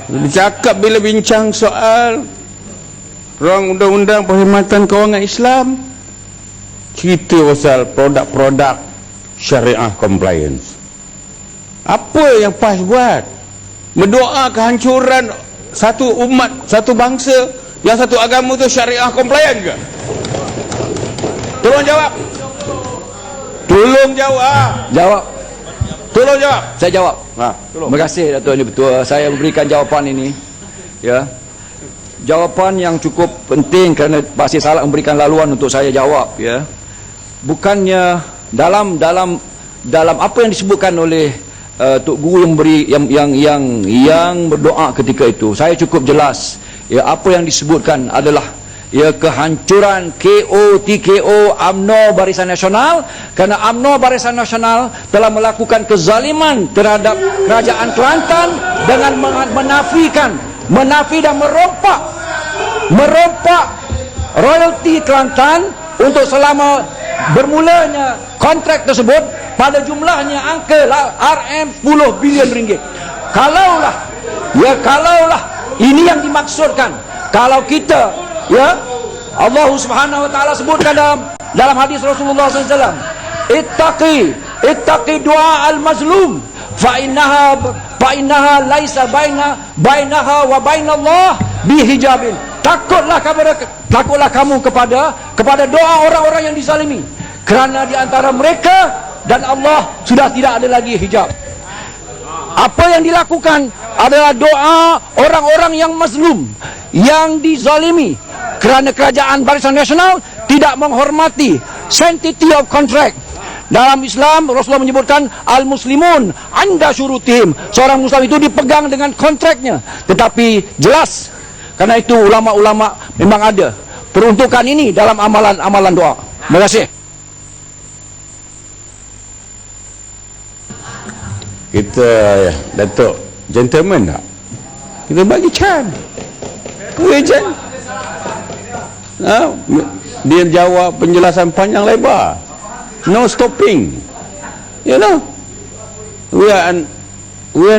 Bercakap bila bincang soal ruang undang-undang perkhidmatan kewangan Islam, cerita pasal produk-produk syariah compliance. Apa yang PAS buat? Berdoa kehancuran satu umat, satu bangsa, yang satu agama tu syariah compliant ke? Tolong jawab. Tolong jawab. Jawab. Tolong jawab. Saya jawab. Tolong. Terima kasih Datuk Ini Betul. Saya memberikan jawapan ini. Ya. Jawapan yang cukup penting kerana masih salah memberikan laluan untuk saya jawab, ya. Bukannya dalam apa yang disebutkan oleh Tok Guru yang beri yang berdoa ketika itu, saya cukup jelas. Ya, apa yang disebutkan adalah ya kehancuran KO, TKO UMNO Barisan Nasional, kerana UMNO Barisan Nasional telah melakukan kezaliman terhadap Kerajaan Kelantan dengan menafi dan merompak royalti Kelantan untuk selama bermulanya kontrak tersebut pada jumlahnya angka RM10 bilion ringgit. Kalaulah ini yang dimaksudkan, kalau kita, ya, Allah Subhanahu wa taala sebutkan dalam hadis Rasulullah SAW, ittaqi du'a al-mazlum fa innaha laisa bainaha wa bainallah bihijabin. Takutlah kamu kepada doa orang-orang yang dizalimi, kerana di antara mereka dan Allah sudah tidak ada lagi hijab. Apa yang dilakukan adalah doa orang-orang yang mazlum, yang dizalimi, kerana Kerajaan Barisan Nasional tidak menghormati sanctity of contract. Dalam Islam, Rasulullah menyebutkan al-muslimun anda syurutihim. Seorang Muslim itu dipegang dengan kontraknya. Tetapi jelas, karena itu ulama-ulama memang ada peruntukan ini dalam amalan doa. Terima kasih. Kita, Datuk, gentleman tak? Kita bagi Chan. Chan. Dia jawab penjelasan panjang lebar. No stopping. You know, we are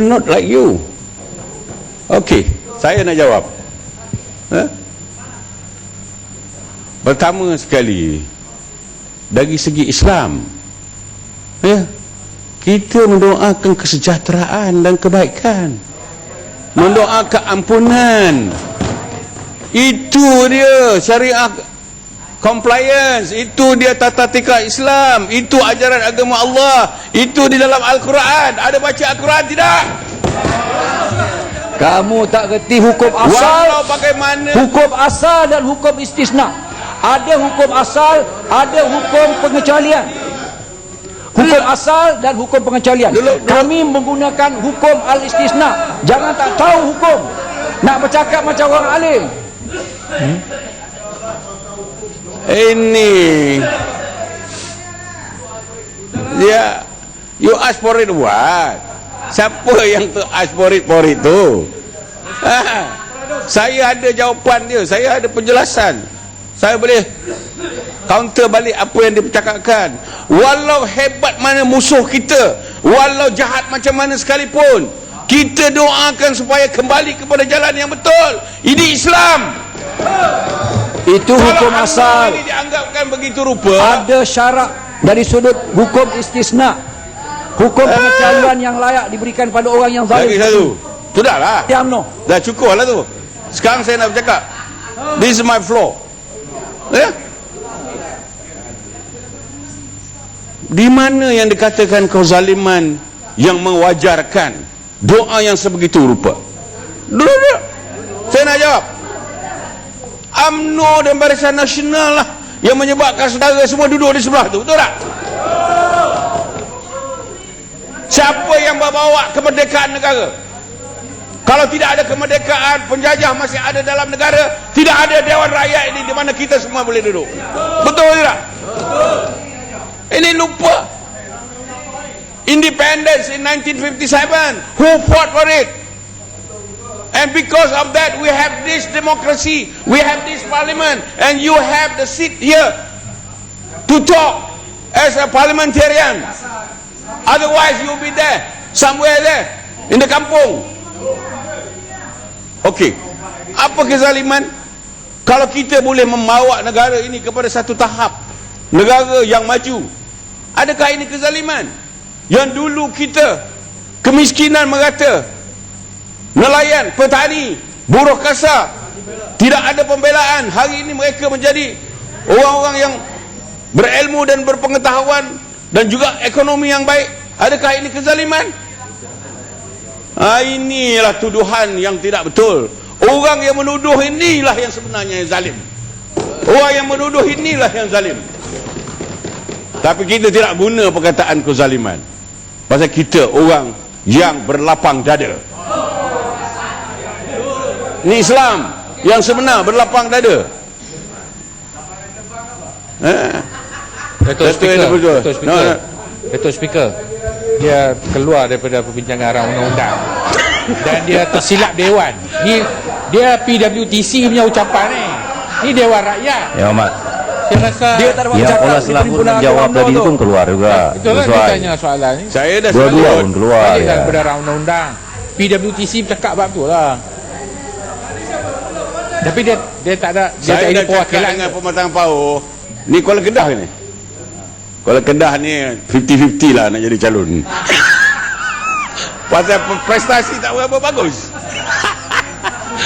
not like you. Okey, saya nak jawab. Pertama sekali, dari segi Islam, ya, kita mendoakan kesejahteraan dan kebaikan, mendoakan ampunan. Itu dia syariah compliance, itu dia tata tika Islam, itu ajaran agama Allah, itu di dalam Al-Quran. Ada baca Al-Quran tidak? Kamu tak kerti hukum asal, walau bagaimana, hukum asal dan hukum istisna. Ada hukum asal, ada hukum pengecualian. Hukum asal dan hukum pengecualian. Kami menggunakan hukum al-istisna. Jangan tak tahu hukum, nak bercakap macam orang alim. Ini ya, you ask for it what? Siapa yang tu ask for it tu? Saya ada jawapan dia, saya ada penjelasan. Saya boleh counter balik apa yang dia bercakapkan. Walau hebat mana musuh kita, walau jahat macam mana sekalipun, kita doakan supaya kembali kepada jalan yang betul. Ini Islam. Itu hukum asal. Ini dianggapkan begitu rupa. Ada syarat dari sudut hukum istisna, hukum pengecualian yang layak diberikan pada orang yang zalim. Lagi satu. Sudahlah. Ya, UMNO. Dah cukup lah tu. Sekarang saya nak bercakap. This is my floor. Ya? Di mana yang dikatakan kezaliman yang mewajarkan doa yang sebegitu rupa? Dulu. Saya nak jawab. UMNO dan Barisan Nasional lah yang menyebabkan saudara semua duduk di sebelah tu, betul tak? Siapa yang bawa kemerdekaan negara? Kalau tidak ada kemerdekaan, penjajah masih ada dalam negara, tidak ada Dewan Rakyat ini di mana kita semua boleh duduk. Betul tidak? Ini lupa. Independence in 1957, who fought for it? And because of that, we have this democracy, we have this parliament, and you have the seat here to talk as a parliamentarian. Otherwise, you'll be there, somewhere there, in the kampung. Okey, apa kezaliman? Kalau kita boleh membawa negara ini kepada satu tahap negara yang maju, adakah ini kezaliman? Yang dulu kita kemiskinan merata, nelayan, petani, buruh kasar, tidak ada pembelaan. Hari ini mereka menjadi orang-orang yang berilmu dan berpengetahuan dan juga ekonomi yang baik. Adakah ini kezaliman? Inilah tuduhan yang tidak betul. Orang yang menuduh inilah yang sebenarnya yang zalim. Orang yang menuduh inilah yang zalim. Tapi kita tidak guna perkataan kezaliman, pasal kita orang yang berlapang dada. Ini Islam yang sebenar, berlapang dada. Datuk Speaker, dia keluar daripada perbincangan arah undang-undang dan dia tersilap dewan. Ni dia PWTC punya ucapan ni. Ni Dewan Rakyat. Ya Ahmad, Saya rasa dia tak ada yang cakap pola selaku menjawab tadi tu pun keluar juga. Betul lah dia tanya soalan ni. Saya dah Dua-dua sebut. pun keluar Balik ya. daripada arah undang-undang. PWTC bercakap bab tu lah. Tapi dia tak ada, dia Saya tak ada dah cakap perwakilan. dengan Pematang Power. Ni Kuala Kedah ni. Kuala Kedah ni 50-50 lah nak jadi calon. Pasal prestasi tak berapa bagus.